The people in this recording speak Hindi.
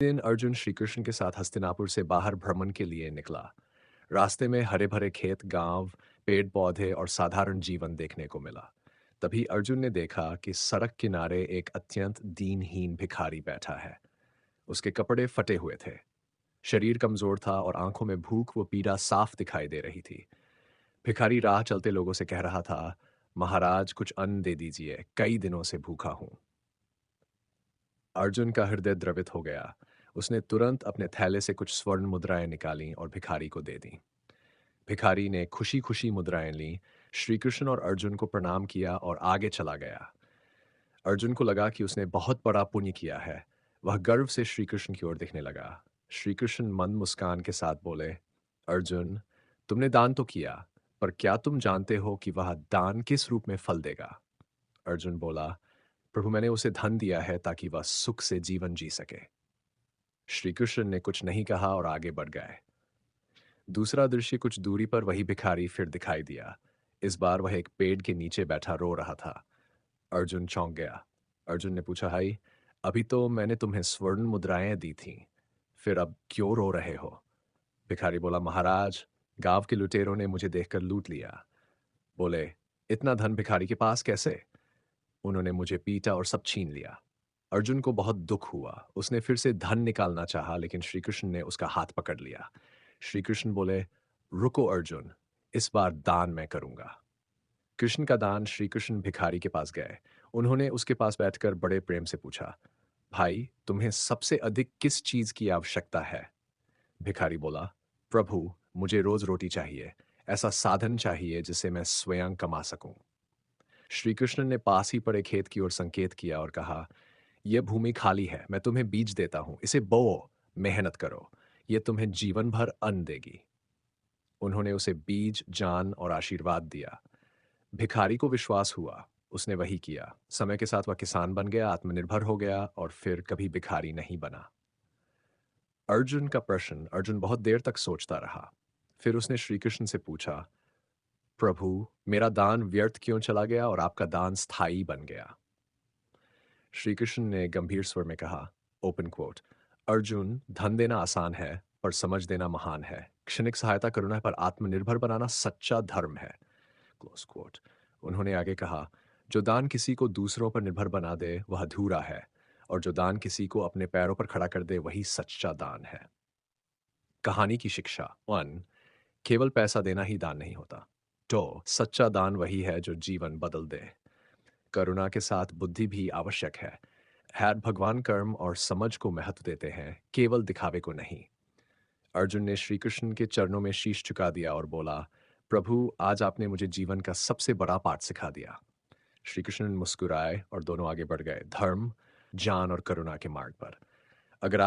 दिन अर्जुन श्री कृष्ण के साथ हस्तिनापुर से बाहर भ्रमण के लिए निकला। रास्ते में हरे भरे खेत, गांव, पेड़ पौधे और साधारण जीवन देखने को मिला। तभी अर्जुन ने देखा कि सड़क किनारे एक अत्यंत दीनहीन भिखारी बैठा है। उसके कपड़े फटे हुए थे, शरीर कमजोर था और आंखों में भूख व पीड़ा साफ दिखाई दे रही थी। भिखारी राह चलते लोगों से कह रहा था, महाराज कुछ अन्न दे दीजिए, कई दिनों से भूखा हूं। अर्जुन का हृदय द्रवित हो गया। उसने तुरंत अपने थैले से कुछ स्वर्ण मुद्राएं निकालीं और भिखारी को दे दी। भिखारी ने खुशी खुशी मुद्राएं लीं, श्री कृष्ण और अर्जुन को प्रणाम किया और आगे चला गया। अर्जुन को लगा कि उसने बहुत बड़ा पुण्य किया है। वह गर्व से श्री कृष्ण की ओर देखने लगा। श्री कृष्ण मंद मुस्कान के साथ बोले, अर्जुन, तुमने दान तो किया, पर क्या तुम जानते हो कि वह दान किस रूप में फल देगा? अर्जुन बोला, प्रभु, मैंने उसे धन दिया है ताकि वह सुख से जीवन जी सके। श्री कृष्ण ने कुछ नहीं कहा और आगे बढ़ गए। दूसरा दृश्य कुछ दूरी पर वही भिखारी फिर दिखाई दिया। इस बार वह एक पेड़ के नीचे बैठा रो रहा था। अर्जुन चौंक गया। अर्जुन ने पूछा, भाई, अभी तो मैंने तुम्हें स्वर्ण मुद्राएं दी थीं, फिर अब क्यों रो रहे हो? भिखारी बोला, महाराज, गांव के लुटेरों ने मुझे देखकर लूट लिया। बोले, इतना धन भिखारी के पास कैसे? उन्होंने मुझे पीटा और सब छीन लिया। अर्जुन को बहुत दुख हुआ। उसने फिर से धन निकालना चाहा, लेकिन श्री कृष्ण ने उसका हाथ पकड़ लिया। श्री कृष्ण बोले, रुको अर्जुन, इस बार दान मैं करूंगा। कृष्ण का दान। श्री कृष्ण भिखारी के पास गए। उन्होंने उसके पास बैठकर बड़े प्रेम से पूछा, भाई, तुम्हें सबसे अधिक किस चीज की आवश्यकता है? भिखारी बोला, प्रभु, मुझे रोज रोटी चाहिए। ऐसा साधन चाहिए जिसे मैं स्वयं कमा सकूं। श्री कृष्ण ने पास ही पड़े खेत की ओर संकेत किया और कहा, यह भूमि खाली है, मैं तुम्हें बीज देता हूं, इसे बोओ, मेहनत करो, यह तुम्हें जीवन भर अन्न देगी। उन्होंने उसे बीज, जान और आशीर्वाद दिया। भिखारी को विश्वास हुआ। उसने वही किया। समय के साथ वह किसान बन गया, आत्मनिर्भर हो गया और फिर कभी भिखारी नहीं बना। अर्जुन का प्रश्न। अर्जुन बहुत देर तक सोचता रहा। फिर उसने श्री कृष्ण से पूछा, प्रभु, मेरा दान व्यर्थ क्यों चला गया और आपका दान स्थायी बन गया? श्री कृष्ण ने गंभीर स्वर में कहा, ओपन कोट, अर्जुन, धन देना आसान है, पर समझ देना महान है। क्षणिक सहायता करुणा पर आत्मनिर्भर बनाना सच्चा धर्म है। Close quote. उन्होंने आगे कहा, जो दान किसी को दूसरों पर निर्भर बना दे वह अधूरा है, और जो दान किसी को अपने पैरों पर खड़ा कर दे वही सच्चा दान है। कहानी की शिक्षा। 1, केवल पैसा देना ही दान नहीं होता। 2, सच्चा दान वही है जो जीवन बदल दे। करुणा के साथ बुद्धि भी आवश्यक है। हैड भगवान कर्म और समझ को महत्व देते हैं, केवल दिखावे को नहीं। अर्जुन ने श्री कृष्ण के चरणों में शीश झुका दिया और बोला, प्रभु, आज आपने मुझे जीवन का सबसे बड़ा पाठ सिखा दिया। श्री कृष्ण मुस्कुराए और दोनों आगे बढ़ गए, धर्म, ज्ञान और करुणा के मार्ग पर। अगर